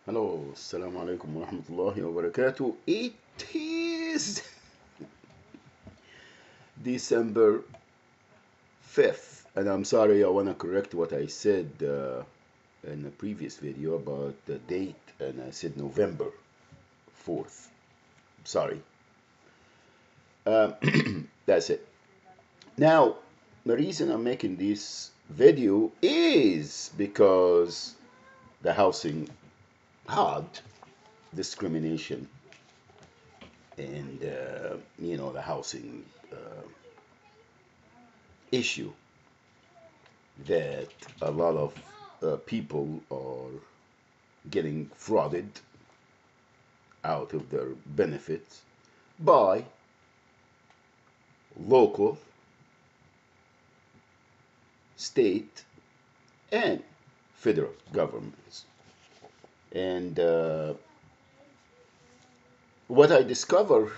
Hello, assalamu alaikum wa rahmatullahi wa barakatuh. It is December 5th, and I'm sorry, I want to correct what I said in the previous video about the date, and I said November 4th. Sorry. That's it. Now, the reason I'm making this video is because the housing had discrimination and the housing issue that a lot of people are getting frauded out of their benefits by local, state, and federal governments. And what I discover,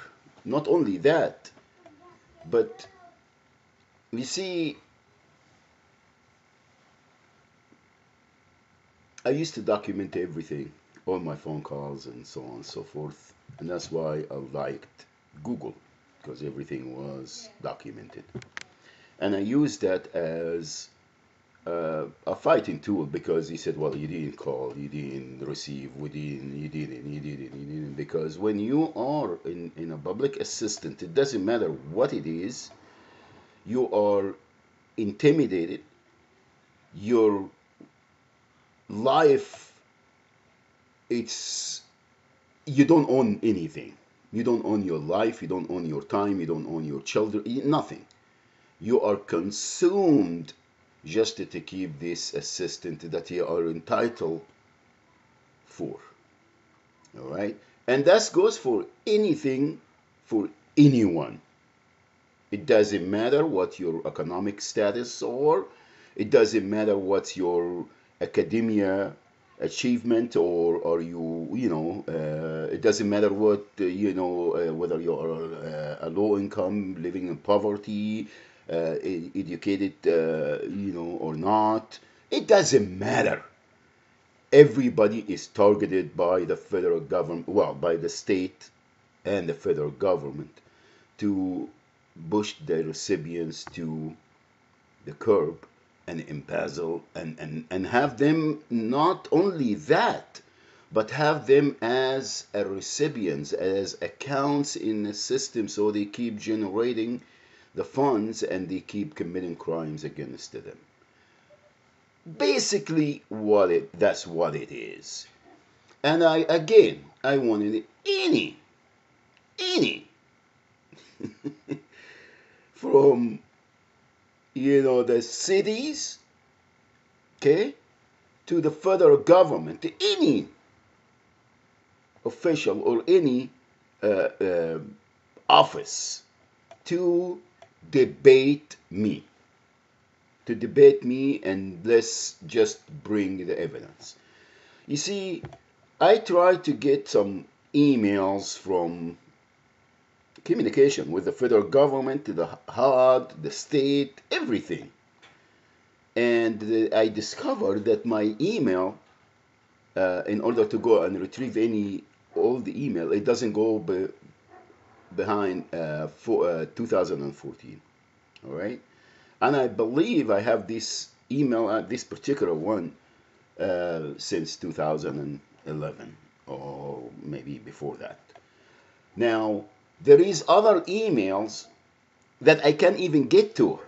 not only that, but we see, I used to document everything, all my phone calls and so on and so forth. And that's why I liked Google, because everything was documented. And I used that as a fighting tool, because he said, well, you didn't call, you didn't receive, you didn't. Because when you are in a public assistant, it doesn't matter what it is, you are intimidated, your life, it's, you don't own anything. You don't own your life, you don't own your time, you don't own your children, nothing. You are consumed just to keep this assistant that you are entitled for. All right? And that goes for anything, for anyone. It doesn't matter what your economic status or it doesn't matter what your academia achievement or are it doesn't matter what whether you're a low income living in poverty, educated or not. It doesn't matter. Everybody is targeted by the federal government, well, by the state and the federal government, to push the recipients to the curb and embezzle and have them not only that, but have them as a recipients, as accounts in the system, so they keep generating the funds and they keep committing crimes against them. Basically, that's what it is. And I wanted any from the cities, okay, to the federal government, to any official or any uh, uh, office to debate me, and let's just bring the evidence. You see, I tried to get some emails from communication with the federal government, the HUD, the state, everything. And I discovered that my email, in order to go and retrieve all the email, it doesn't go behind 2014. All right, and I believe I have this email, this particular one, since 2011 or maybe before that. Now there is other emails that I can't even get to.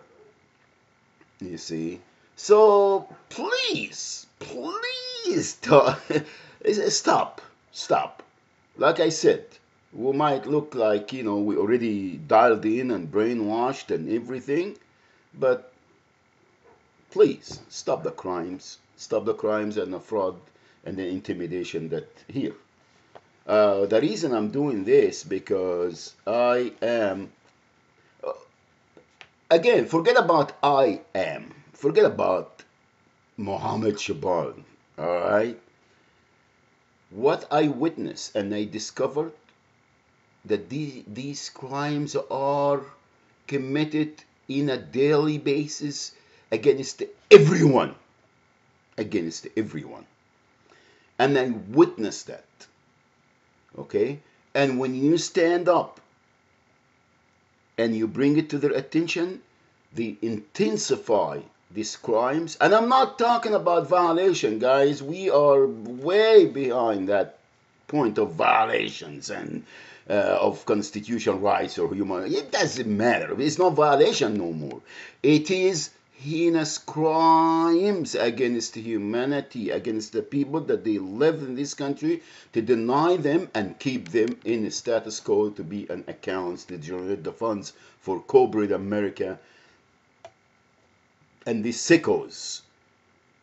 You see, so please stop. Like I said, we might look like we already dialed in and brainwashed and everything, but please stop the crimes and the fraud and the intimidation that here. The reason I'm doing this because I am, again, forget about Mohammed Shaban. All right, what I witnessed and I discovered that these crimes are committed in a daily basis against everyone, against everyone. And I witnessed that. Okay? And when you stand up and you bring it to their attention, they intensify these crimes. And I'm not talking about violation, guys. We are way behind that point of violations and of constitutional rights or human. It doesn't matter. It's not violation no more. It is heinous crimes against humanity, against the people that they live in this country, to deny them and keep them in a status quo, to be an accounts, to generate the funds for corporate America and these sickos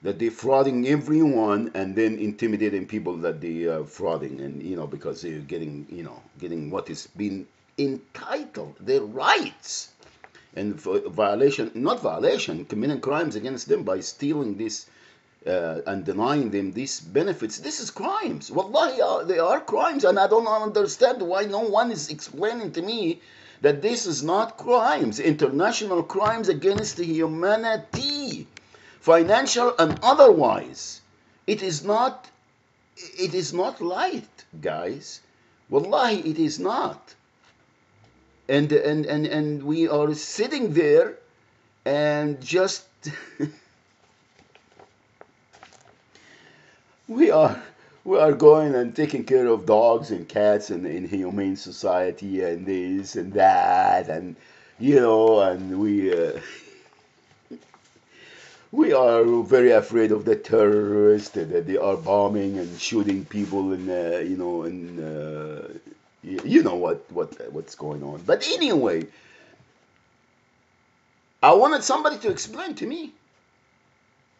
that they're frauding everyone and then intimidating people that they are frauding, and because they're getting what is being entitled their rights, and for violation, not violation, committing crimes against them by stealing this and denying them these benefits. This is crimes. Wallahi, they are crimes, and I don't understand why no one is explaining to me that this is not crimes, international crimes against humanity, financial and otherwise. It is not light, guys. Wallahi, it is not. And we are sitting there and just we are going and taking care of dogs and cats in humane society and this and that, and and we are very afraid of the terrorists that they are bombing and shooting people in what's going on. But anyway, I wanted somebody to explain to me.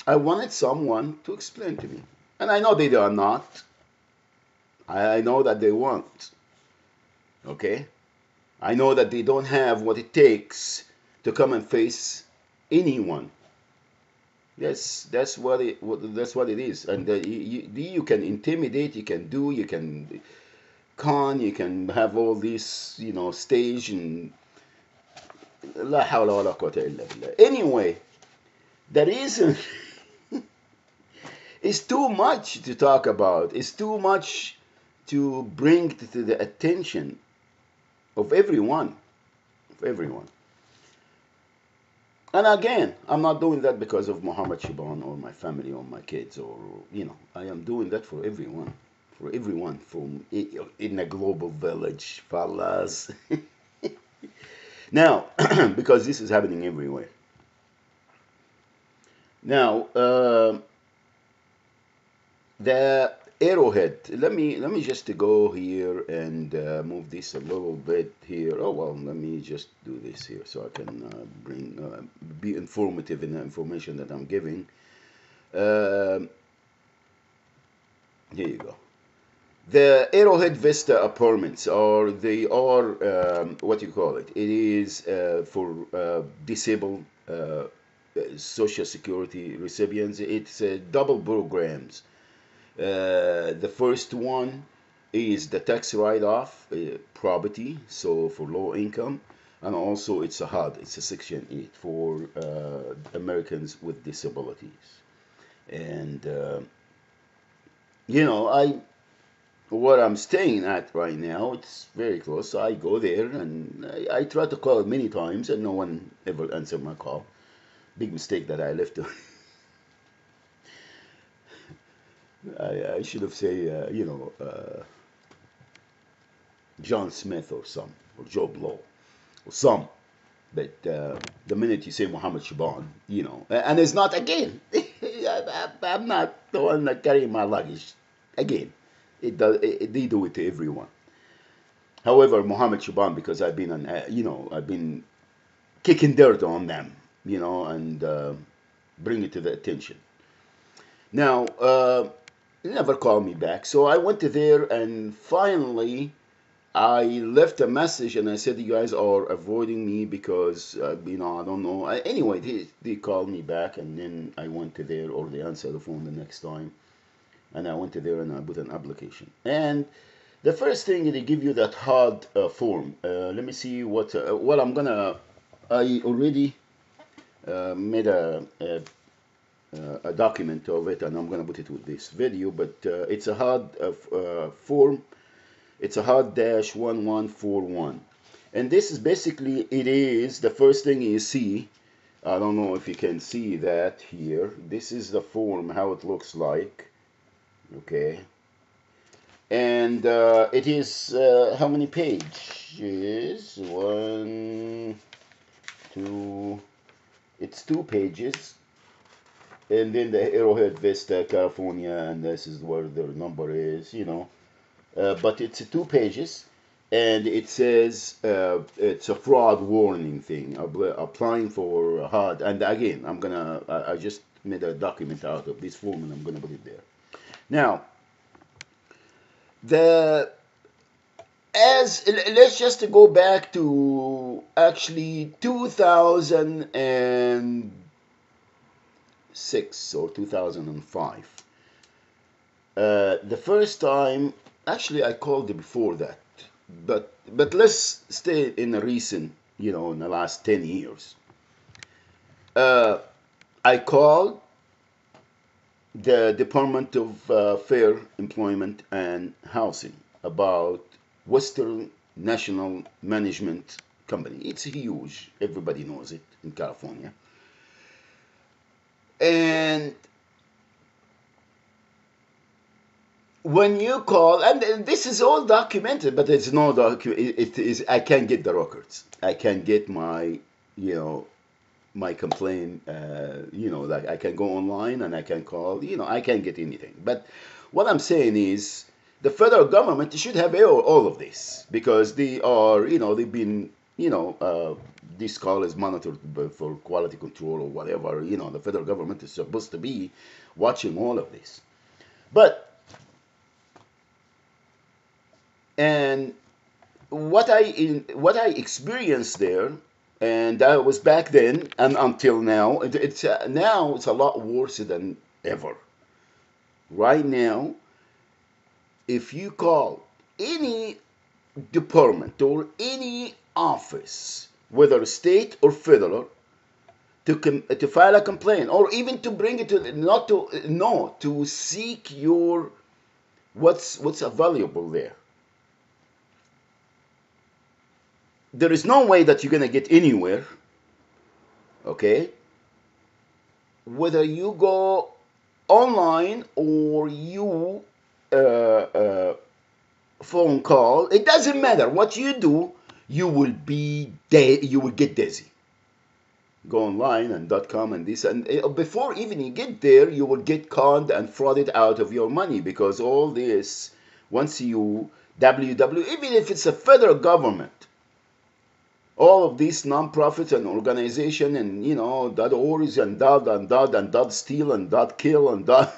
I wanted someone to explain to me. And I know they are not. I know that they won't. Okay? I know that they don't have what it takes to come and face anyone. Yes, that's what it is. And you can intimidate, you can con, you can have all this, stage and la hawla wa la quwwata illa billah. Anyway, the reason is too much to talk about. It's too much to bring to the attention of everyone. And again, I'm not doing that because of Muhammad Shiban or my family or my kids, or I am doing that for everyone. For everyone from in a global village, fellas. Now, because this is happening everywhere. Now, the arrowhead. Let me just go here and move this a little bit here. Oh well, let me just do this here so I can be informative in the information that I'm giving. Here you go. The Arrowhead Vista apartments they are what you call it. It is for disabled social security recipients. It's double programs. The first one is the tax write-off property, so for low income, and also it's a HUD, it's a Section 8 for Americans with disabilities. And where I'm staying at right now, it's very close. So I go there and I try to call many times and no one ever answered my call. Big mistake that I left. I should have said, John Smith or or Joe Blow, or some. But the minute you say Muhammad Shaban, and it's not again. I'm not the one that carrying my luggage. Again, they do it to everyone. However, Muhammad Shaban, because I've been I've been kicking dirt on them, and bring it to the attention. Now, they never called me back, so I went to there, and finally, I left a message and I said, you guys are avoiding me because, I don't know. Anyway, they called me back, and then I went to there, or they answered the phone the next time. And I went to there and I put an application. And the first thing, they give you that hard form. Let me see what, I already made a a document of it, and I'm gonna put it with this video. But it's a hard form. It's a hard dash 1141, and this is basically, it is the first thing you see. I don't know if you can see that here. This is the form, how it looks like. Okay, and it is how many pages? One, two. It's 2 pages, and then the Arrowhead Vista, California, and this is where the number is. But it's 2 pages, and it says it's a fraud warning thing, applying for HUD. And again, I just made a document out of this form, and I'm gonna put it there. Now, the as let's just go back to actually 2006 or 2005. The first time, actually, I called it before that, but let's stay in a recent, in the last 10 years. I called the Department of Fair Employment and Housing about Western National Management Company. It's huge. Everybody knows it in California. And when you call, and this is all documented, but it's no document. It is. I can't get the records. I can't get my, my complaint. Like I can go online and I can call. I can't get anything. But what I'm saying is, the federal government should have all of this, because they are, they've been, this call is monitored for quality control or whatever. The federal government is supposed to be watching all of this. But and what I experienced there, and that was back then and until now. Now it's a lot worse than ever. Right now, if you call any department or any office, whether state or federal, to file a complaint, or even to bring it to seek your what's available there, there is no way that you're gonna get anywhere. Okay, whether you go online or you phone call, it doesn't matter what you do. You will get dizzy. Go online and .com and this, and before even you get there, you will get conned and frauded out of your money, because all this, once you even if it's a federal government, all of these non-profits and organization, and .org and dot steal and dot kill and dot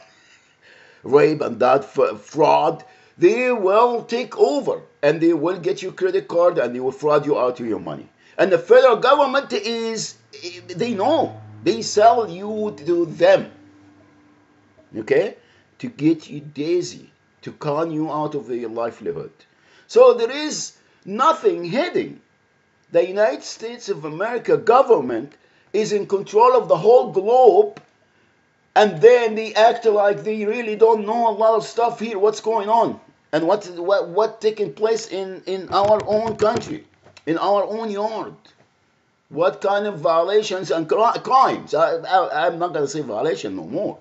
rape and dot fraud, they will take over, and they will get your credit card, and they will fraud you out of your money. And the federal government they know, they sell you to them, okay, to get you dizzy, to con you out of your livelihood. So there is nothing hidden. The United States of America government is in control of the whole globe, and then they act like they really don't know a lot of stuff here, what's going on, and what taking place in our own country, in our own yard. What kind of violations and crimes. I'm not going to say violation no more,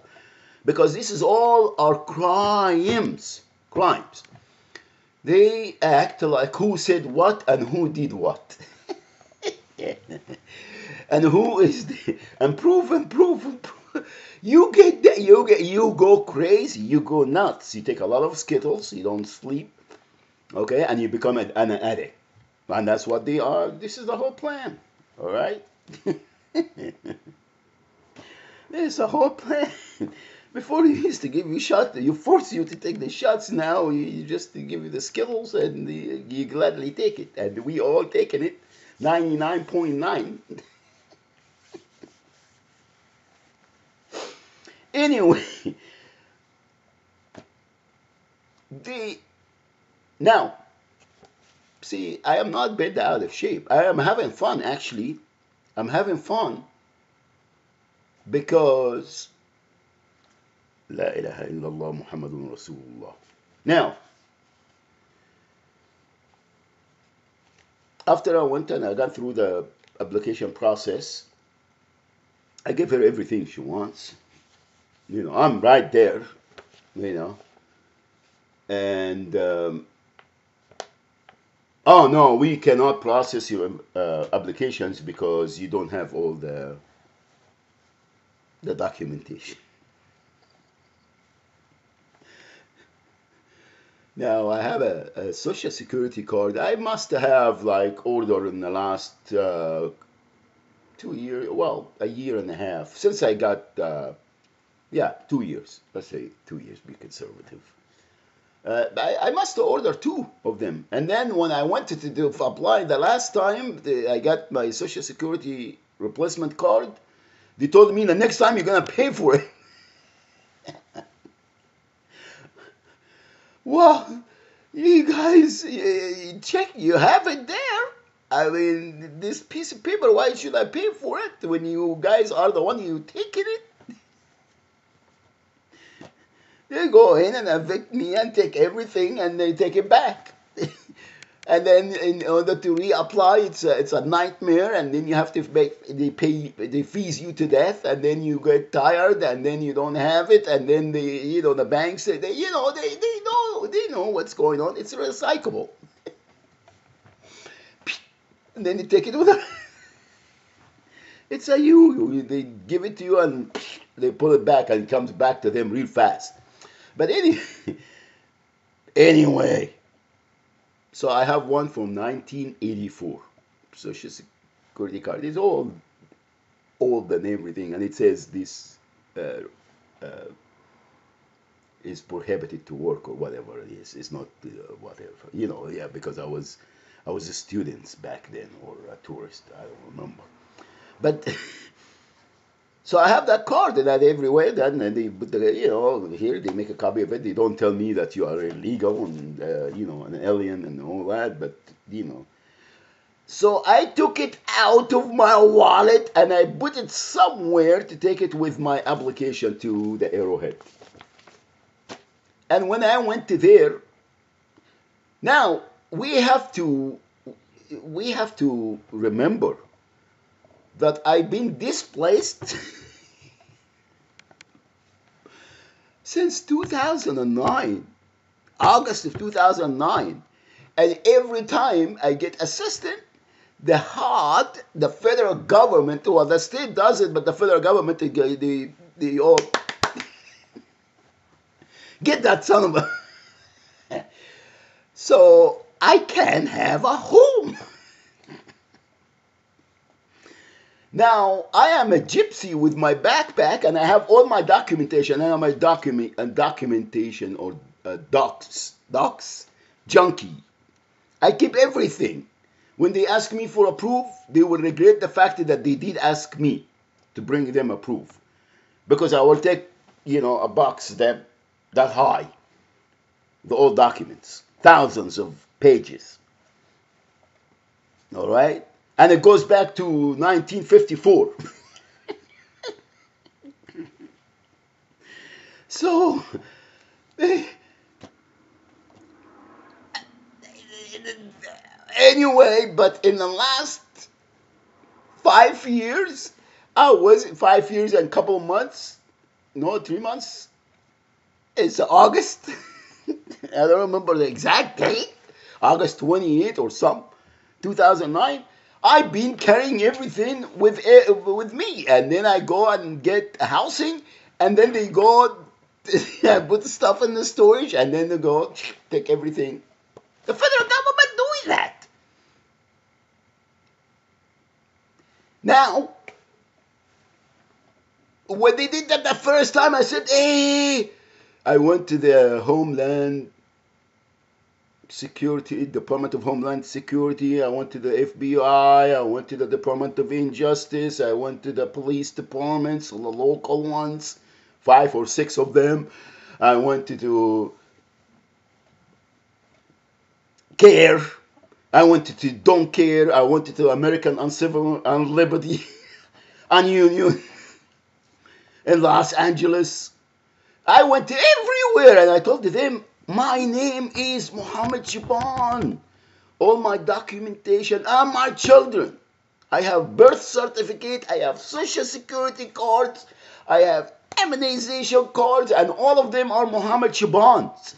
because this is all our crimes. They act like who said what and who did what. And who is the, and proof. You go crazy, you go nuts, you take a lot of Skittles, you don't sleep, okay, and you become an addict. And that's what they are. This is the whole plan. All right. There's a whole plan. Before you used to give you shots, you force you to take the shots. Now you just give you the Skittles, and you gladly take it, and we all taking it. 99.9. Anyway, now, see, I am not bent out of shape. I am having fun, actually. I'm having fun because La ilaha illallah Muhammadun Rasulullah. Now, after I went and I got through the application process, I gave her everything she wants. I'm right there, you know. And oh no, we cannot process your applications because you don't have all the documentation. Now I have a social security card. I must have like ordered in the last 2 years, well, a year and a half since I got, yeah, 2 years. Let's say 2 years, be conservative. I must order two of them. And then when I wanted to apply the last time, I got my social security replacement card. They told me the next time you're gonna pay for it. Well, you guys, check, you have it there. I mean, this piece of paper, why should I pay for it when you guys are the one you taking it? They go in and evict me and take everything and they take it back. And then in order to reapply, it's a nightmare, and then you have to they fees you to death, and then you get tired, and then you don't have it, and then the banks they know what's going on. It's recyclable, and then they take it with them. It's they give it to you and they pull it back, and it comes back to them real fast. But anyway. So I have one from 1984, Social Security card. It's all old and everything, and it says this uh, is prohibited to work or whatever it is. It's not whatever, yeah, because I was a student back then or a tourist. I don't remember, but. So I have that card that everywhere. Then and they put here they make a copy of it. They don't tell me that you are illegal and an alien and all that. But so I took it out of my wallet and I put it somewhere to take it with my application to the Arrowhead. And when I went to there, now we have to remember that I've been displaced since 2009, August of 2009. And every time I get assistance, the federal government, well, the state does it, but the federal government, they all get that son of a... So I can't have a home. Now, I am a gypsy with my backpack, and I have all my documentation. I am a documentation or docs junkie. I keep everything. When they ask me for a proof, they will regret the fact that they did ask me to bring them a proof. Because I will take, a box that high, the old documents, thousands of pages. All right? And it goes back to 1954. So, anyway, but in the last 5 years, 5 years and a couple of months, no, 3 months, it's August. I don't remember the exact date, August 28th or some, 2009. I've been carrying everything with me, and then I go and get housing, and then they go put the stuff in the storage, and then they go take everything. The federal government doing that. Now, when they did that the first time, I said, hey, I went to the Homeland Security, Department of Homeland Security. I went to the FBI. I went to the Department of Injustice. I went to the police departments, the local ones, 5 or 6 of them. I went to CARE. I went to Don't Care. I went to American Uncivil and Liberty and Union in Los Angeles. I went everywhere and I told them, my name is Muhammad Shaban. All my documentation and my children. I have birth certificate, I have social security cards, I have immunization cards, and all of them are Muhammad Shabans.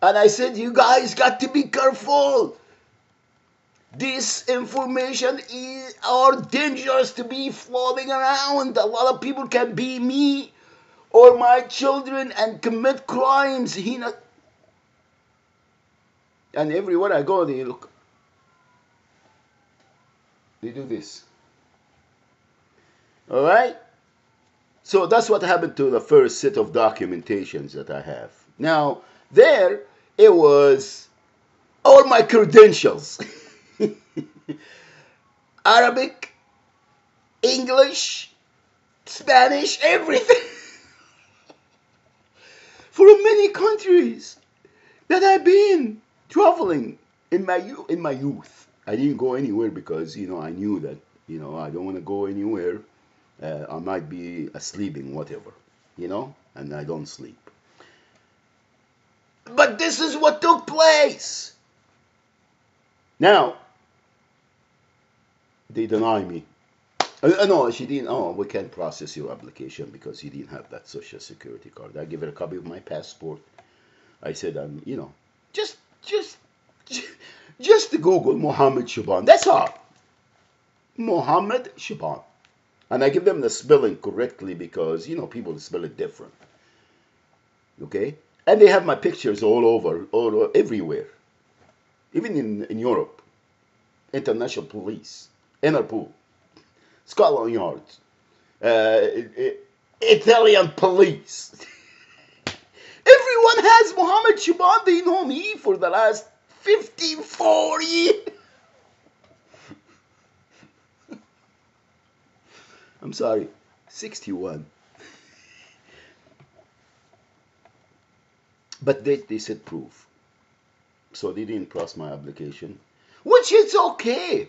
And I said, you guys got to be careful. This information are dangerous to be floating around. A lot of people can be me or my children and commit crimes. And everywhere I go, they look, they do this. All right? So that's what happened to the first set of documentations that I have. Now, there it was all my credentials. Arabic, English, Spanish, everything. From many countries that I've been traveling in my youth. I didn't go anywhere because I knew that I don't want to go anywhere. I might be sleeping, whatever, and I don't sleep. But this is what took place. Now, they deny me. No, she didn't. Oh, we can't process your application because you didn't have that social security card. I give her a copy of my passport. I said, just, just, just to Google Mohammed Shaban. That's all. Mohammed Shaban. And I give them the spelling correctly because, people spell it different. Okay? And they have my pictures all over, everywhere. Even in Europe. International police. Interpol. Scotland Yard. Italian police. Everyone has Mohammed Shaban. They know me for the last 54 years. I'm sorry, 61. But they said proof. So they didn't process my application, which is okay.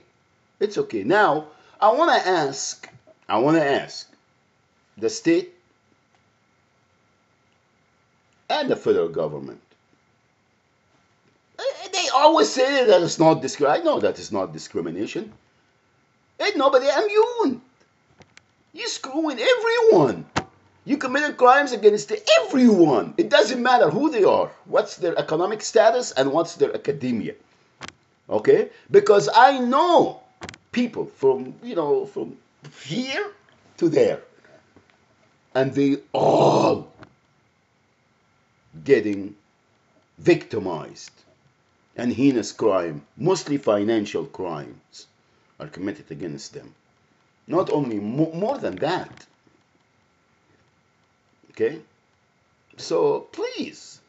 It's okay. Now, I want to ask the state and the federal government. They always say that it's not discrimination. I know that it's not discrimination. Ain't nobody immune. You screwing everyone. You committed crimes against everyone. It doesn't matter who they are, what's their economic status, and what's their academia. Okay? Because I know people from here to there, and they all getting victimized, and heinous crime, mostly financial crimes, are committed against them. Not only more than that. Okay? So please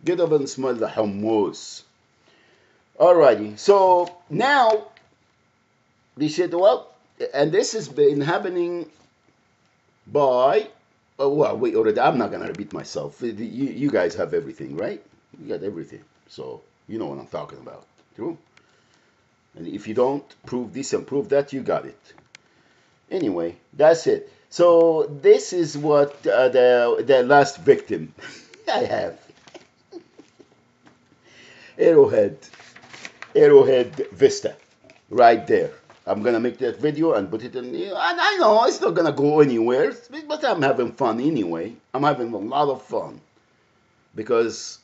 get up and smell the hummus. Alrighty. So now they said, well, and this has been happening by well, wait, already. I'm not gonna repeat myself. You guys have everything, right? You got everything. So you know what I'm talking about. True? And if you don't prove this and prove that, you got it. Anyway, that's it. So this is what the last victim I have. Arrowhead Vista, right there. I'm gonna make that video and put it in. And I know it's not gonna go anywhere, but I'm having fun anyway. I'm having a lot of fun because,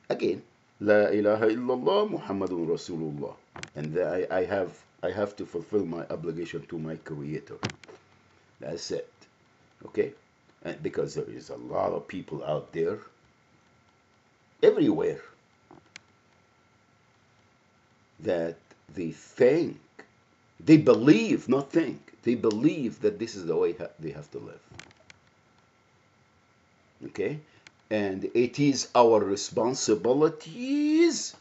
again, La ilaha illallah Muhammadun Rasulullah. And I have to fulfill my obligation to my Creator. That's it. Okay? And because there is a lot of people out there, everywhere, that they think, they believe, not think, they believe that this is the way they have to live. Okay? And it is our responsibilities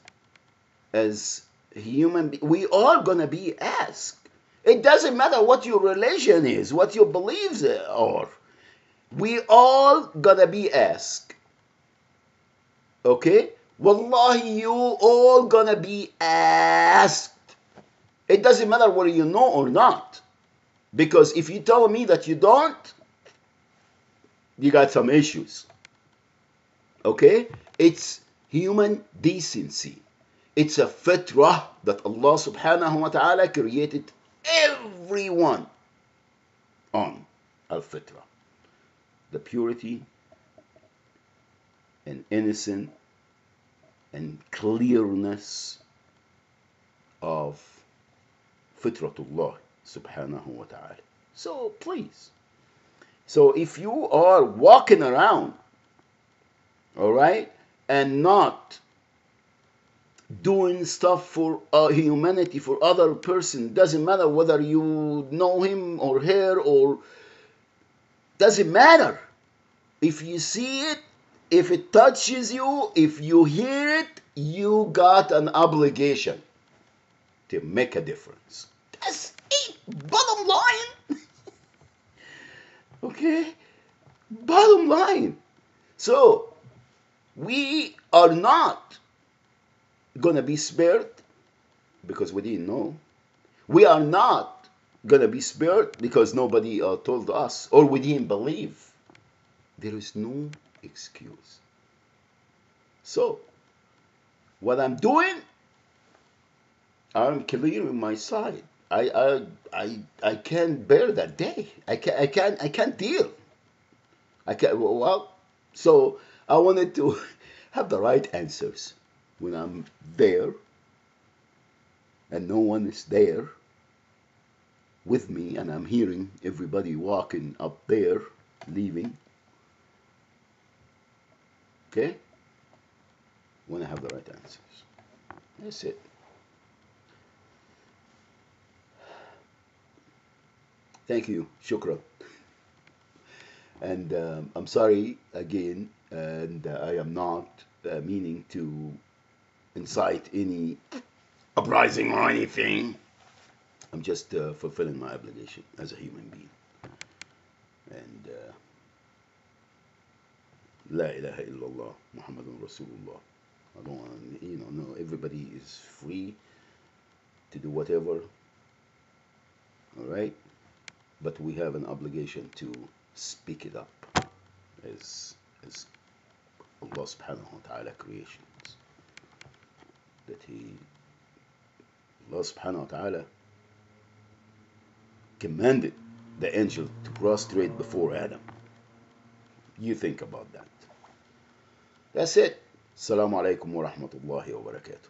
as human beings. We are going to be asked. It doesn't matter what your religion is, what your beliefs are. We all going to be asked. Okay? Wallahi, you all going to be asked. It doesn't matter whether you know or not. Because if you tell me that you don't, you got some issues. Okay? It's human decency. It's a fitrah that Allah subhanahu wa ta'ala created everyone on. Al-fitrah. The purity and innocent and clearness of fitratullah subhanahu wa ta'ala. So please. So if you are walking around, all right, and not doing stuff for humanity, for other person, doesn't matter whether you know him or her, or doesn't matter. If you see it, if it touches you, if you hear it, you got an obligation to make a difference. That's it. Bottom line. Okay? Bottom line. So, we are not going to be spared because we didn't know. We are not going to be spared because nobody told us or we didn't believe. There is no excuse. So, what I'm doing, I'm clearing my side. I can't bear that day. I can't deal. I can't. Well, so I wanted to have the right answers when I'm there and no one is there with me, and I'm hearing everybody walking up there, leaving. Okay? When I have the right answers. That's it. Thank you. Shukran. And I'm sorry again, and I am not meaning to incite any uprising or anything. I'm just fulfilling my obligation as a human being. And La ilaha illallah, Muhammadun Rasulullah. I don't want to, no, everybody is free to do whatever, all right? But we have an obligation to speak it up as Allah subhanahu wa ta'ala creations. That Allah subhanahu wa ta'ala commanded the angel to prostrate before Adam. You think about that. That's it. Assalamu alaikum wa rahmatullahi wa barakatuh.